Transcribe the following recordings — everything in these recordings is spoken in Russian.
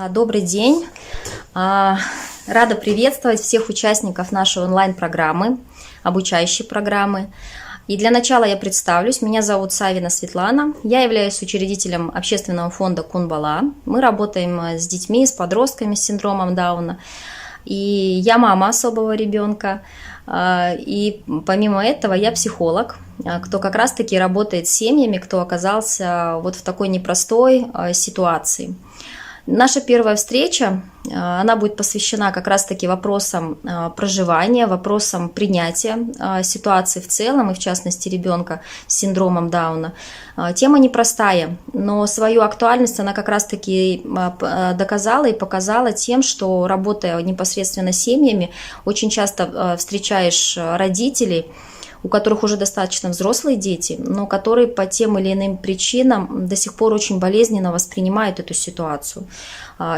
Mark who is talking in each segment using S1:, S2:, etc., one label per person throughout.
S1: Добрый день! Рада приветствовать всех участников нашей онлайн-программы, обучающей программы. И для начала я представлюсь. Меня зовут Савина Светлана. Я являюсь учредителем общественного фонда Кунбала. Мы работаем с детьми, с подростками с синдромом Дауна. И я мама особого ребенка. И помимо этого я психолог, кто как раз-таки работает с семьями, кто оказался вот в такой непростой ситуации. Наша первая встреча, она будет посвящена как раз-таки вопросам проживания, вопросам принятия ситуации в целом, и в частности ребенка с синдромом Дауна. Тема непростая, но свою актуальность она как раз-таки доказала и показала тем, что, работая непосредственно с семьями, очень часто встречаешь родителей, у которых уже достаточно взрослые дети, но которые по тем или иным причинам до сих пор очень болезненно воспринимают эту ситуацию.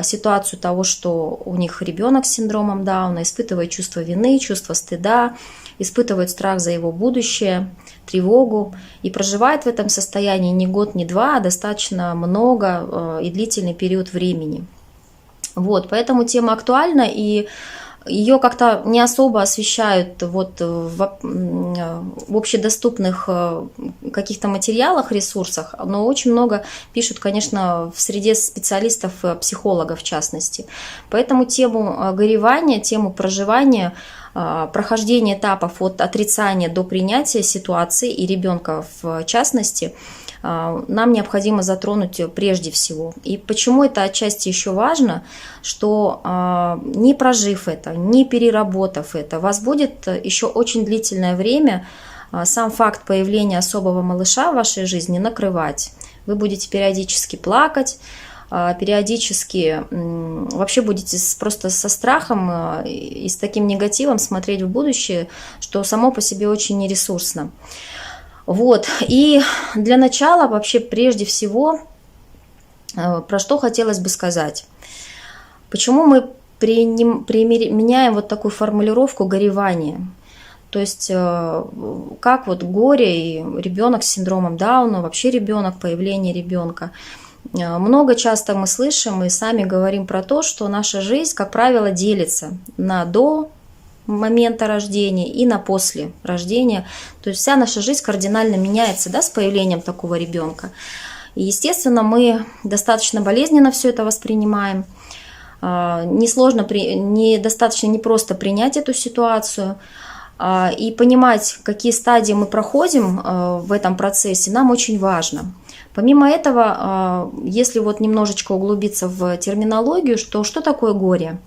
S1: Ситуацию того, что у них ребенок с синдромом Дауна испытывает чувство вины, чувство стыда, испытывает страх за его будущее, тревогу и проживает в этом состоянии не год, не два, а достаточно много и длительный период времени. Вот, поэтому тема актуальна, и ее как-то не особо освещают вот в общедоступных каких-то материалах, ресурсах, но очень много пишут, конечно, в среде специалистов, психологов в частности. Поэтому тему горевания, тему проживания, прохождения этапов от отрицания до принятия ситуации и ребенка в частности, нам необходимо затронуть прежде всего. И почему это отчасти еще важно, что не прожив это, не переработав это, вас будет еще очень длительное время сам факт появления особого малыша в вашей жизни накрывать. Вы будете периодически плакать, периодически вообще будете просто со страхом и с таким негативом смотреть в будущее, что само по себе очень нересурсно. Вот, и для начала вообще прежде всего, про что хотелось бы сказать. Почему мы применяем вот такую формулировку горевания? То есть, как вот горе и ребенок с синдромом Дауна, вообще ребенок, появление ребенка. Много часто мы слышим и сами говорим про то, что наша жизнь, как правило, делится на до момента рождения и на после рождения. То есть вся наша жизнь кардинально меняется, да, с появлением такого ребенка. И, естественно, мы достаточно болезненно все это воспринимаем. Достаточно непросто принять эту ситуацию и понимать, какие стадии мы проходим в этом процессе, нам очень важно. Помимо этого, если вот немножечко углубиться в терминологию, что такое горе?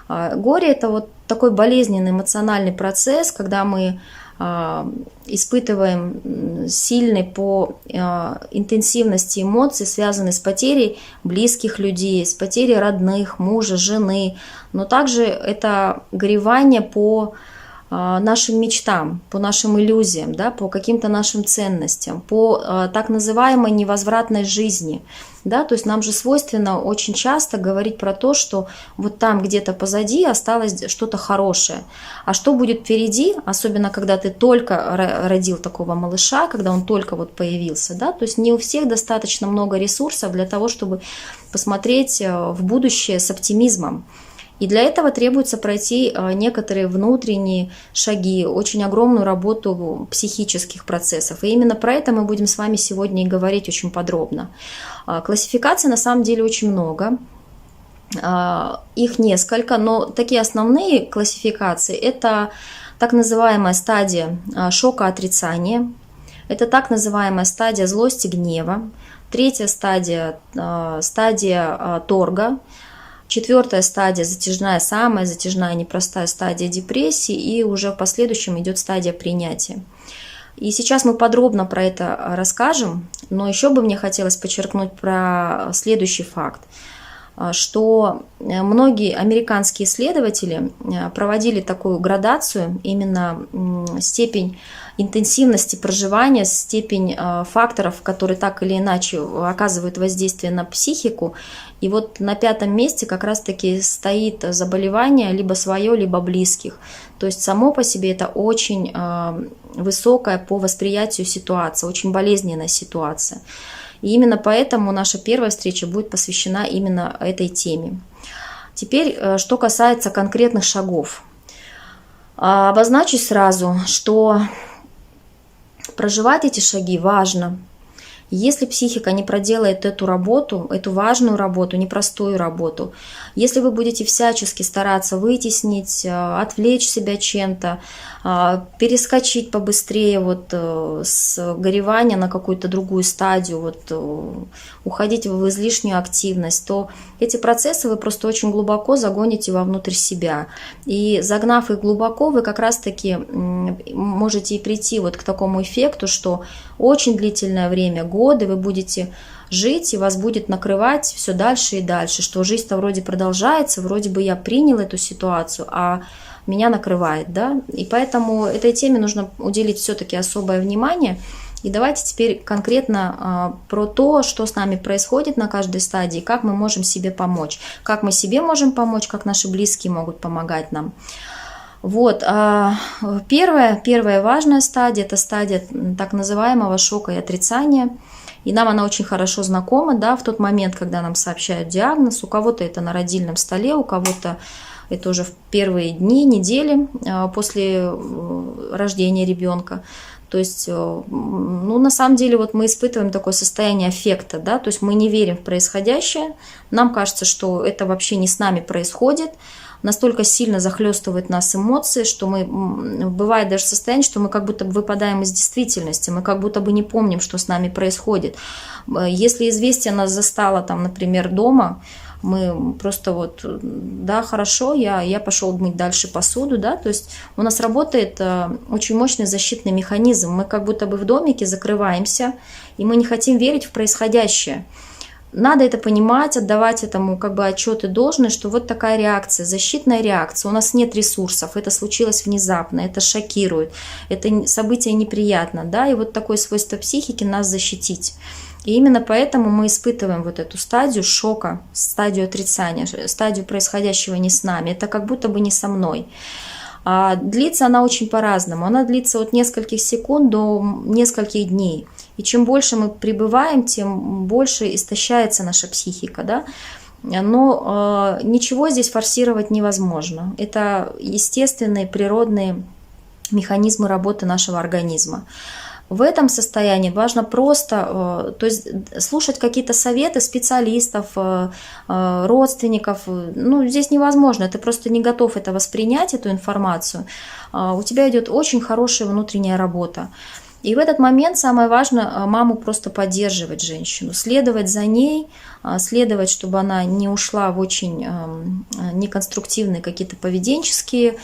S1: Горе – это вот такой болезненный эмоциональный процесс, когда мы испытываем сильный по интенсивности эмоций, связанные с потерей близких людей, с потерей родных, мужа, жены. Но также это горевание по нашим мечтам, по нашим иллюзиям, да, по каким-то нашим ценностям, по так называемой невозвратной жизни. Да, то есть нам же свойственно очень часто говорить про то, что вот там где-то позади осталось что-то хорошее. А что будет впереди, особенно когда ты только родил такого малыша, когда он только вот появился, да, то есть не у всех достаточно много ресурсов для того, чтобы посмотреть в будущее с оптимизмом. И для этого требуется пройти некоторые внутренние шаги, очень огромную работу психических процессов. И именно про это мы будем с вами сегодня и говорить очень подробно. Классификаций на самом деле очень много. Их несколько, но такие основные классификации – это так называемая стадия шока отрицания, это так называемая стадия злости гнева, третья стадия – стадия торга, четвертая стадия, затяжная, самая затяжная, непростая стадия депрессии, и уже в последующем идет стадия принятия. И сейчас мы подробно про это расскажем, но еще бы мне хотелось подчеркнуть про следующий факт, что многие американские исследователи проводили такую градацию, именно степень интенсивности проживания, степень факторов, которые так или иначе оказывают воздействие на психику. И вот на 5-м месте как раз-таки стоит заболевание либо свое, либо близких. То есть само по себе это очень высокая по восприятию ситуация, очень болезненная ситуация. И именно поэтому наша первая встреча будет посвящена именно этой теме. Теперь, что касается конкретных шагов. Обозначу сразу, что проживать эти шаги важно. Если психика не проделает эту работу, эту важную работу, непростую работу, если вы будете всячески стараться вытеснить, отвлечь себя чем-то, перескочить побыстрее с горевания на какую-то другую стадию, уходить в излишнюю активность, то эти процессы вы просто очень глубоко загоните вовнутрь себя. И загнав их глубоко, вы как раз-таки можете и прийти к такому эффекту, что очень длительное время, годы вы будете жить, и вас будет накрывать все дальше и дальше, что жизнь-то вроде продолжается, вроде бы я принял эту ситуацию, а меня накрывает, да, и поэтому этой теме нужно уделить все-таки особое внимание. И давайте теперь конкретно про то, что с нами происходит на каждой стадии, как мы можем себе помочь, как мы себе можем помочь, как наши близкие могут помогать нам. Первая важная стадия – это стадия так называемого шока и отрицания. И нам она очень хорошо знакома, да, в тот момент, когда нам сообщают диагноз. У кого-то это на родильном столе, у кого-то это уже в первые дни, недели после рождения ребенка. То есть, на самом деле, мы испытываем такое состояние аффекта, да, то есть мы не верим в происходящее, нам кажется, что это вообще не с нами происходит, настолько сильно захлестывают нас эмоции, что бывает даже состояние, что мы как будто бы выпадаем из действительности, мы как будто бы не помним, что с нами происходит. Если известие нас застало, например, дома, мы просто да, хорошо, я пошел мыть дальше посуду, да, то есть у нас работает очень мощный защитный механизм, мы как будто бы в домике закрываемся, и мы не хотим верить в происходящее. Надо это понимать, отдавать этому отчет и должность, что такая реакция, защитная реакция. У нас нет ресурсов, это случилось внезапно, это шокирует, это событие неприятно, да, и такое свойство психики нас защитить. И именно поэтому мы испытываем эту стадию шока, стадию отрицания, стадию происходящего не с нами. Это как будто бы не со мной. Длится она очень по-разному. Она длится от нескольких секунд до нескольких дней. И чем больше мы пребываем, тем больше истощается наша психика, да? Но ничего здесь форсировать невозможно. Это естественные природные механизмы работы нашего организма. В этом состоянии важно просто слушать какие-то советы специалистов, родственников. Здесь невозможно, ты просто не готов это воспринять, эту информацию. У тебя идет очень хорошая внутренняя работа. И в этот момент самое важное маму просто поддерживать женщину, следовать за ней, следовать, чтобы она не ушла в очень неконструктивные какие-то поведенческие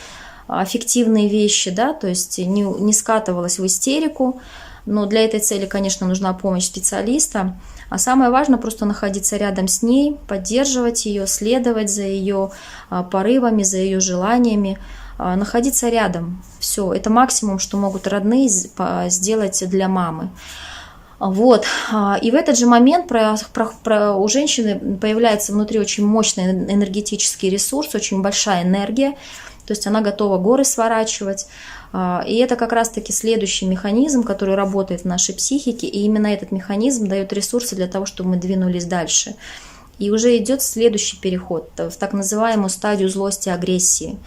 S1: аффективные вещи, да, то есть не скатывалась в истерику, но для этой цели, конечно, нужна помощь специалиста, а самое важное просто находиться рядом с ней, поддерживать ее, следовать за ее порывами, за ее желаниями, находиться рядом. Все, это максимум, что могут родные сделать для мамы. И в этот же момент у женщины появляется внутри очень мощный энергетический ресурс, очень большая энергия, то есть она готова горы сворачивать. И это как раз-таки следующий механизм, который работает в нашей психике, и именно этот механизм дает ресурсы для того, чтобы мы двинулись дальше. И уже идет следующий переход в так называемую стадию злости, агрессии.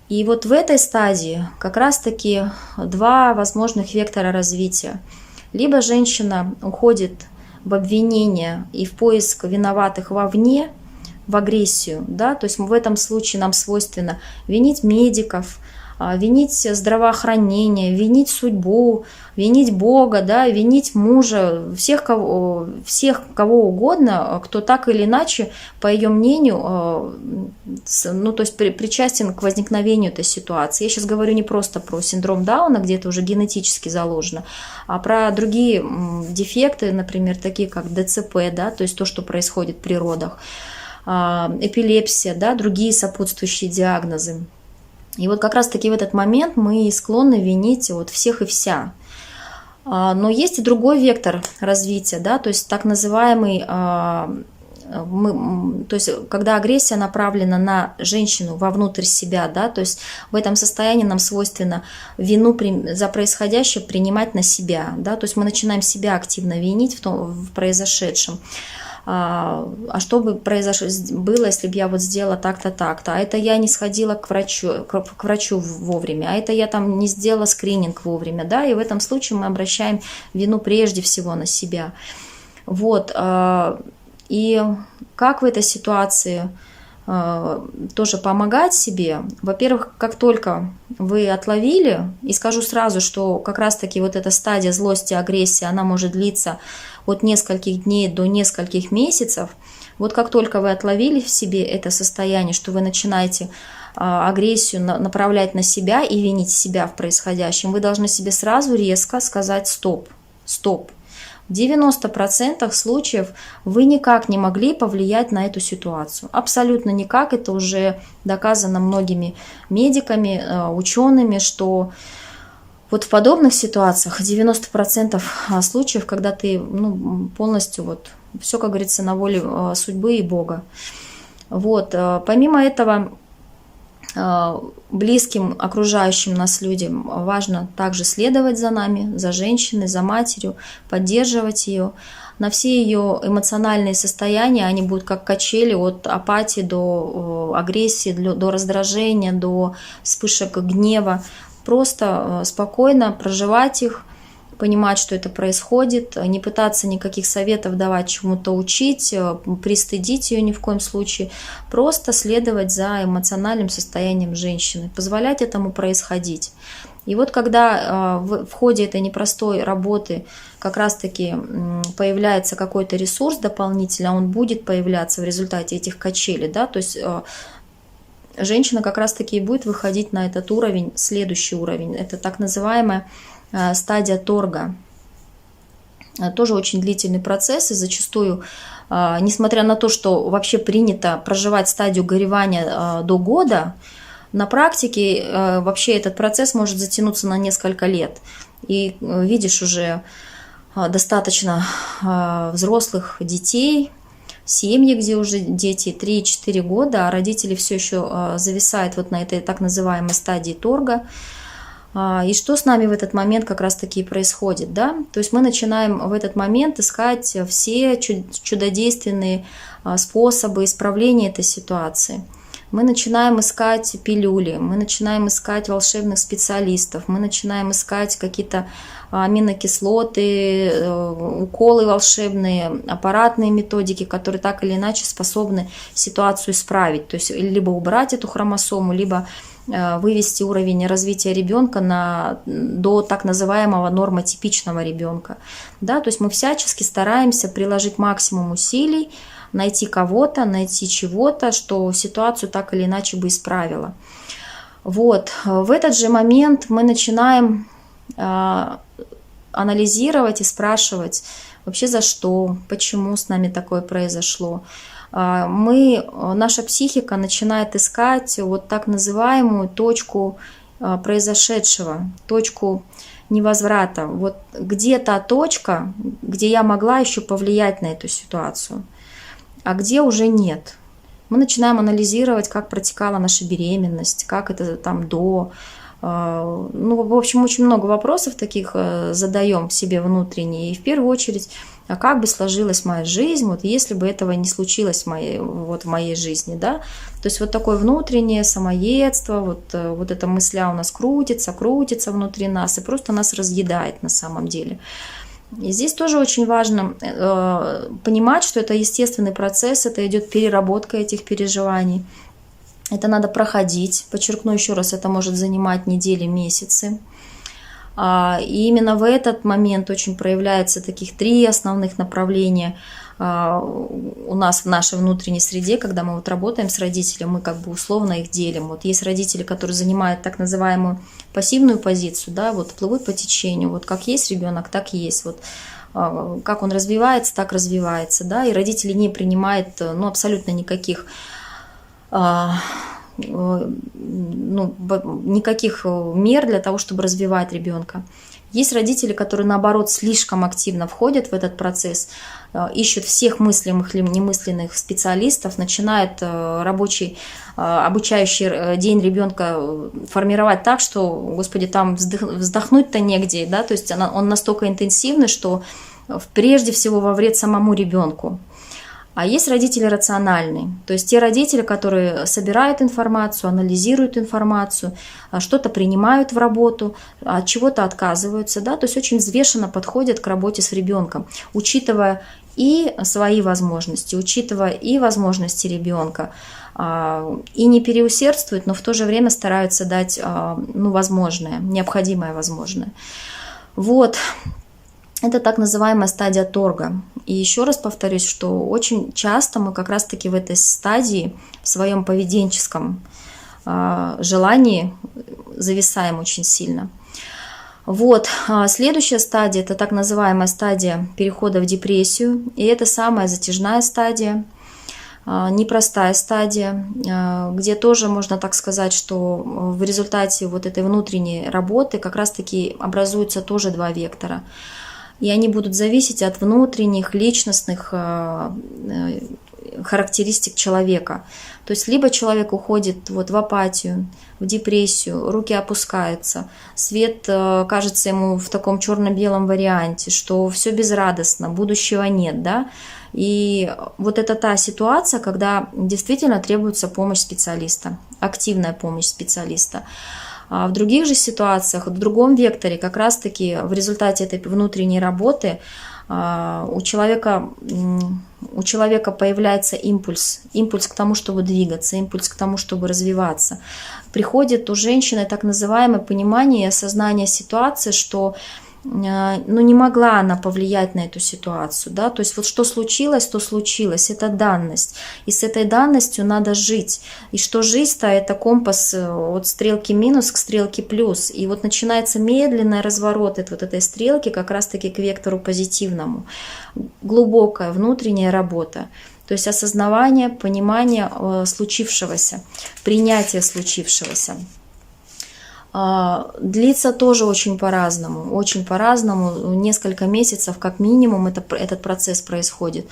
S1: И в этой стадии как раз-таки два возможных вектора развития. Либо женщина уходит в обвинение и в поиск виноватых вовне, в агрессию, да, то есть в этом случае нам свойственно винить медиков, винить здравоохранение, винить судьбу, винить Бога, да, винить мужа, всех кого угодно, кто так или иначе, по ее мнению, причастен к возникновению этой ситуации. Я сейчас говорю не просто про синдром Дауна, где это уже генетически заложено, а про другие дефекты, например, такие как ДЦП, да, то есть то, что происходит при родах, эпилепсия, да, другие сопутствующие диагнозы. И как раз-таки в этот момент мы склонны винить всех и вся. Но есть и другой вектор развития, да, то есть так называемый то есть когда агрессия направлена на женщину вовнутрь себя, да, то есть в этом состоянии нам свойственно вину за происходящее принимать на себя, да, то есть мы начинаем себя активно винить в произошедшем. А что бы было, если бы я вот сделала так-то, так-то, а это я не сходила к врачу вовремя, а это я там не сделала скрининг вовремя, да, и в этом случае мы обращаем вину прежде всего на себя. Вот, и как в этой ситуации тоже помогать себе? Во-первых, как только вы отловили, и скажу сразу, что как раз-таки вот эта стадия злости, агрессии, она может длиться от нескольких дней до нескольких месяцев. Вот как только вы отловили в себе это состояние, что вы начинаете агрессию направлять на себя и винить себя в происходящем, вы должны себе сразу резко сказать «стоп, стоп». В 90% случаев вы никак не могли повлиять на эту ситуацию. Абсолютно никак. Это уже доказано многими медиками, учеными, что вот в подобных ситуациях 90% случаев, когда ты полностью вот все, как говорится, на воле судьбы и Бога. Вот. Помимо этого, близким, окружающим нас людям важно также следовать за нами, за женщиной, за матерью, поддерживать ее. На все ее эмоциональные состояния они будут как качели от апатии до агрессии, до раздражения, до вспышек гнева. Просто спокойно проживать их, понимать, что это происходит, не пытаться никаких советов давать, чему-то учить, пристыдить ее ни в коем случае, просто следовать за эмоциональным состоянием женщины, позволять этому происходить. И вот когда в ходе этой непростой работы как раз-таки появляется какой-то ресурс дополнительный, он будет появляться в результате этих качелей, да, то есть женщина как раз-таки и будет выходить на этот уровень, следующий уровень, это так называемая стадия торга. Тоже очень длительный процесс, и зачастую, несмотря на то, что вообще принято проживать стадию горевания до года, на практике вообще этот процесс может затянуться на несколько лет. И видишь уже достаточно взрослых детей, семьи, где уже дети 3-4 года, а родители все еще зависают вот на этой так называемой стадии торга. И что с нами в этот момент как раз-таки происходит, да? То есть мы начинаем в этот момент искать все чудодейственные способы исправления этой ситуации. Мы начинаем искать пилюли, мы начинаем искать волшебных специалистов, мы начинаем искать какие-то аминокислоты, уколы волшебные, аппаратные методики, которые так или иначе способны ситуацию исправить. То есть либо убрать эту хромосому, либо вывести уровень развития ребенка до так называемого нормотипичного ребенка. Да, то есть мы всячески стараемся приложить максимум усилий, найти кого-то, найти чего-то, что ситуацию так или иначе бы исправило. Вот. В этот же момент мы начинаем анализировать и спрашивать вообще за что, почему с нами такое произошло. Наша психика начинает искать вот так называемую точку произошедшего, точку невозврата. Вот где та точка, где я могла еще повлиять на эту ситуацию, а где уже нет. Мы начинаем анализировать, как протекала наша беременность, как это там до. В общем, очень много вопросов таких задаем себе внутренне. И в первую очередь, а как бы сложилась моя жизнь, вот если бы этого не случилось в моей жизни, да? То есть вот такое внутреннее самоедство, вот эта мысля у нас крутится внутри нас и просто нас разъедает на самом деле. И здесь тоже очень важно понимать, что это естественный процесс, это идет переработка этих переживаний. Это надо проходить, подчеркну еще раз, это может занимать недели, месяцы. И именно в этот момент очень проявляются таких 3 основных направления у нас в нашей внутренней среде, когда мы вот работаем с родителем, мы как бы условно их делим. Вот есть родители, которые занимают так называемую пассивную позицию, да, вот плывут по течению, вот как есть ребенок, так и есть, вот как он развивается, так развивается, да, и родители не принимают, абсолютно никаких никаких мер для того, чтобы развивать ребенка. Есть родители, которые, наоборот, слишком активно входят в этот процесс, ищут всех мыслимых или немысленных специалистов, начинают рабочий, обучающий день ребенка формировать так, что, господи, там вздохнуть-то негде, да, то есть он настолько интенсивный, что прежде всего во вред самому ребенку. А есть родители рациональные, то есть те родители, которые собирают информацию, анализируют информацию, что-то принимают в работу, от чего-то отказываются, да, то есть очень взвешенно подходят к работе с ребенком, учитывая и свои возможности, учитывая и возможности ребенка, и не переусердствуют, но в то же время стараются дать возможное, необходимое возможное. Вот. Это так называемая стадия торга. И еще раз повторюсь, что очень часто мы как раз-таки в этой стадии, в своем поведенческом желании зависаем очень сильно. Вот. Следующая стадия – это так называемая стадия перехода в депрессию. И это самая затяжная стадия, непростая стадия, где тоже можно так сказать, что в результате вот этой внутренней работы как раз-таки образуются тоже два вектора. И они будут зависеть от внутренних личностных характеристик человека. То есть либо человек уходит вот в апатию, в депрессию, руки опускаются, свет кажется ему в таком черно-белом варианте, что все безрадостно, будущего нет, да. И вот это та ситуация, когда действительно требуется помощь специалиста, активная помощь специалиста. А в других же ситуациях, в другом векторе, как раз-таки в результате этой внутренней работы у человека появляется импульс к тому, чтобы двигаться, импульс к тому, чтобы развиваться. Приходит у женщины так называемое понимание и осознание ситуации, что не могла она повлиять на эту ситуацию, да, то есть вот что случилось, то случилось, это данность, и с этой данностью надо жить, и что жизнь-то это компас от стрелки минус к стрелке плюс, и вот начинается медленный разворот вот этой стрелки как раз-таки к вектору позитивному, глубокая внутренняя работа. То есть осознавание, понимание случившегося, принятие случившегося. Длится тоже очень по-разному, несколько месяцев как минимум этот процесс происходит.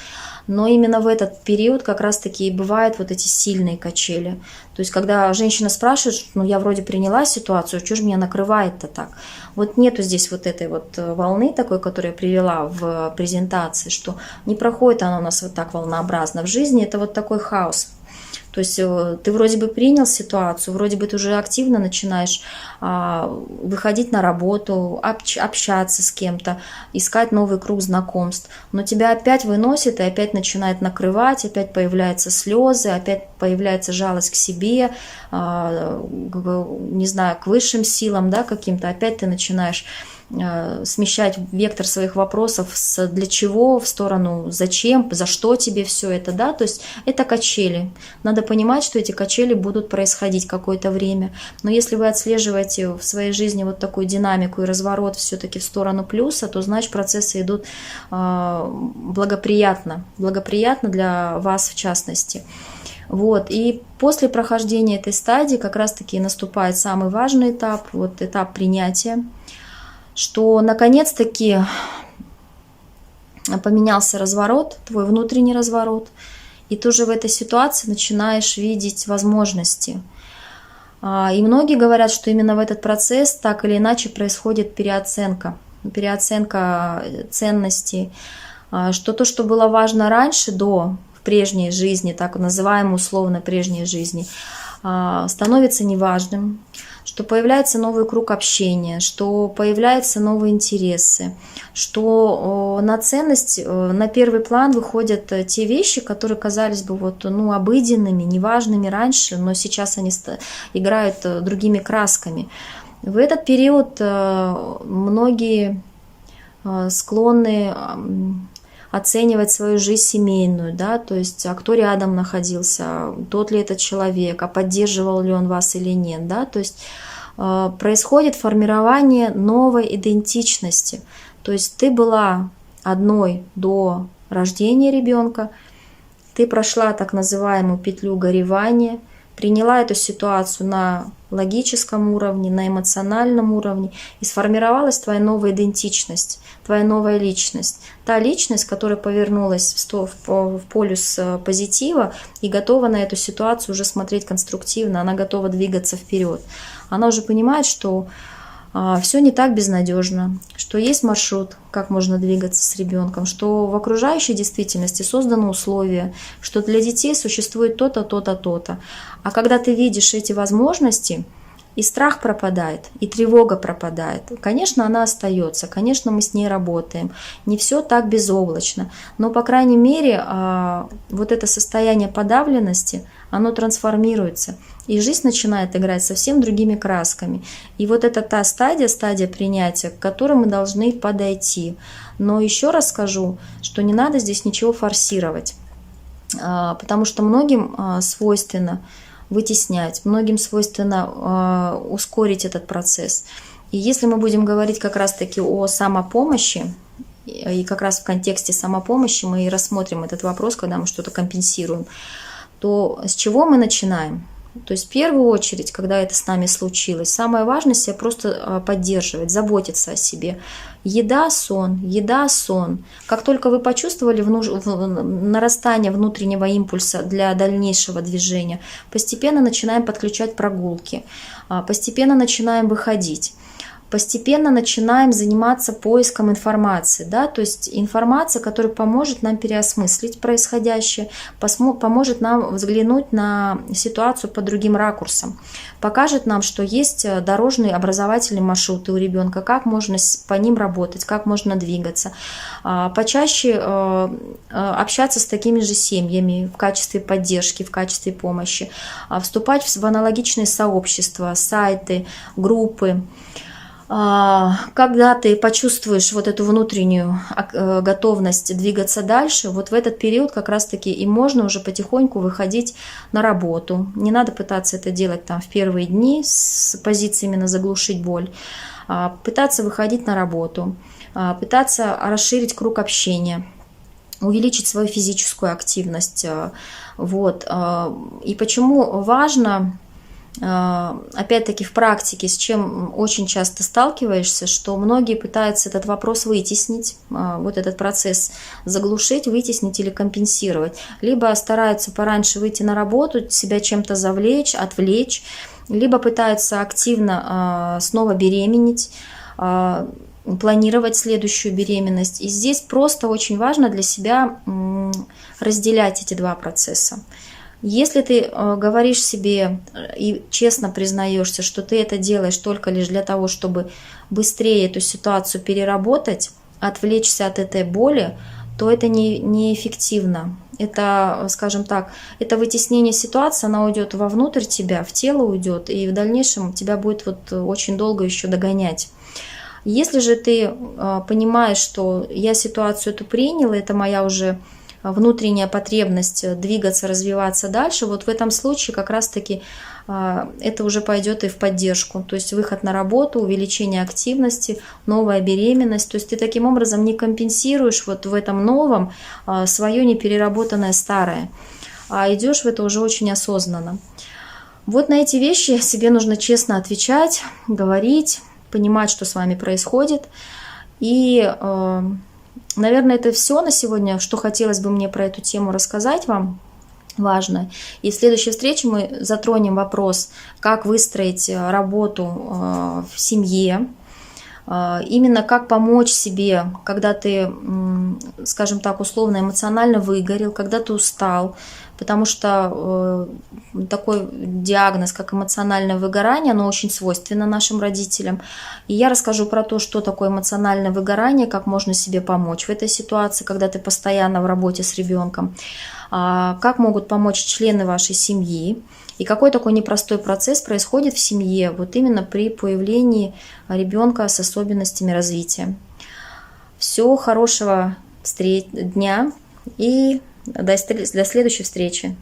S1: Но именно в этот период как раз-таки и бывают вот эти сильные качели. То есть когда женщина спрашивает, я вроде приняла ситуацию, что же меня накрывает-то так? Вот нету здесь вот этой вот волны такой, которую я привела в презентации, что не проходит она у нас вот так волнообразно в жизни, это вот такой хаос. То есть ты вроде бы принял ситуацию, вроде бы ты уже активно начинаешь выходить на работу, общаться с кем-то, искать новый круг знакомств, но тебя опять выносит и опять начинает накрывать, опять появляются слезы, опять появляется жалость к себе, не знаю, к высшим силам, да, каким-то, опять ты начинаешь смещать вектор своих вопросов с для чего в сторону зачем, за что тебе все это, да, то есть это качели. Надо понимать, что эти качели будут происходить какое-то время, но если вы отслеживаете в своей жизни вот такую динамику и разворот все-таки в сторону плюса, то значит процессы идут благоприятно для вас в частности. Вот. И после прохождения этой стадии как раз-таки наступает самый важный этап, вот этап принятия, что наконец-таки поменялся разворот, твой внутренний разворот, и ты уже в этой ситуации начинаешь видеть возможности. И многие говорят, что именно в этот процесс так или иначе происходит переоценка ценностей, что то, что было важно раньше, в прежней жизни, так называемой условно прежней жизни, становится неважным, что появляется новый круг общения, что появляются новые интересы, что на ценность, на первый план выходят те вещи, которые казались бы обыденными, неважными раньше, но сейчас они играют другими красками. В этот период многие склонны оценивать свою жизнь семейную, да, то есть а кто рядом находился, тот ли этот человек, а поддерживал ли он вас или нет, да, то есть происходит формирование новой идентичности, то есть ты была одной до рождения ребенка, ты прошла так называемую петлю горевания, приняла эту ситуацию на логическом уровне, на эмоциональном уровне, и сформировалась твоя новая идентичность, твоя новая личность. Та личность, которая повернулась в полюс позитива и готова на эту ситуацию уже смотреть конструктивно, она готова двигаться вперед. Она уже понимает, что все не так безнадежно, что есть маршрут, как можно двигаться с ребенком, что в окружающей действительности созданы условия, что для детей существует то-то, то-то, то-то. А когда ты видишь эти возможности, и страх пропадает, и тревога пропадает. Конечно, она остается, конечно, мы с ней работаем. Не все так безоблачно, но, по крайней мере, вот это состояние подавленности, оно трансформируется, и жизнь начинает играть совсем другими красками. И вот это та стадия принятия, к которой мы должны подойти. Но еще раз скажу, что не надо здесь ничего форсировать, потому что многим свойственно вытеснять, многим свойственно ускорить этот процесс. И если мы будем говорить как раз-таки о самопомощи, и как раз в контексте самопомощи мы и рассмотрим этот вопрос, когда мы что-то компенсируем, то с чего мы начинаем? То есть в первую очередь, когда это с нами случилось, самое важное себя просто поддерживать, заботиться о себе. Еда, сон, еда, сон. Как только вы почувствовали нарастание внутреннего импульса для дальнейшего движения, постепенно начинаем подключать прогулки, постепенно начинаем выходить. Постепенно начинаем заниматься поиском информации, да, то есть информация, которая поможет нам переосмыслить происходящее, поможет нам взглянуть на ситуацию под другим ракурсом, покажет нам, что есть дорожные образовательные маршруты у ребенка, как можно по ним работать, как можно двигаться, почаще общаться с такими же семьями в качестве поддержки, в качестве помощи, вступать в аналогичные сообщества, сайты, группы. Когда ты почувствуешь вот эту внутреннюю готовность двигаться дальше, вот в этот период как раз-таки и можно уже потихоньку выходить на работу. Не надо пытаться это делать там в первые дни с позиции именно заглушить боль. Пытаться выходить на работу, пытаться расширить круг общения, увеличить свою физическую активность. Вот. И почему важно... Опять-таки в практике, с чем очень часто сталкиваешься, что многие пытаются этот вопрос вытеснить, вот этот процесс заглушить, вытеснить или компенсировать. Либо стараются пораньше выйти на работу, себя чем-то завлечь, отвлечь, либо пытаются активно снова беременеть, планировать следующую беременность. И здесь просто очень важно для себя разделять эти два процесса. Если ты говоришь себе и честно признаешься, что ты это делаешь только лишь для того, чтобы быстрее эту ситуацию переработать, отвлечься от этой боли, то это неэффективно. Это, скажем так, это вытеснение ситуации, она уйдет вовнутрь тебя, в тело уйдет, и в дальнейшем тебя будет вот очень долго еще догонять. Если же ты понимаешь, что я ситуацию эту приняла, это моя уже внутренняя потребность двигаться, развиваться дальше, вот в этом случае как раз-таки это уже пойдет и в поддержку. То есть выход на работу, увеличение активности, новая беременность. То есть ты таким образом не компенсируешь вот в этом новом свое непереработанное старое, а идешь в это уже очень осознанно. Вот на эти вещи себе нужно честно отвечать, говорить, понимать, что с вами происходит. И наверное, это все на сегодня, что хотелось бы мне про эту тему рассказать вам. Важно. И в следующей встрече мы затронем вопрос, как выстроить работу в семье, именно как помочь себе, когда ты, скажем так, условно эмоционально выгорел, когда ты устал, потому что такой диагноз, как эмоциональное выгорание, оно очень свойственно нашим родителям. И я расскажу про то, что такое эмоциональное выгорание, как можно себе помочь в этой ситуации, когда ты постоянно в работе с ребенком, как могут помочь члены вашей семьи, и какой такой непростой процесс происходит в семье, вот именно при появлении ребенка с особенностями развития. Всего хорошего дня и до следующей встречи.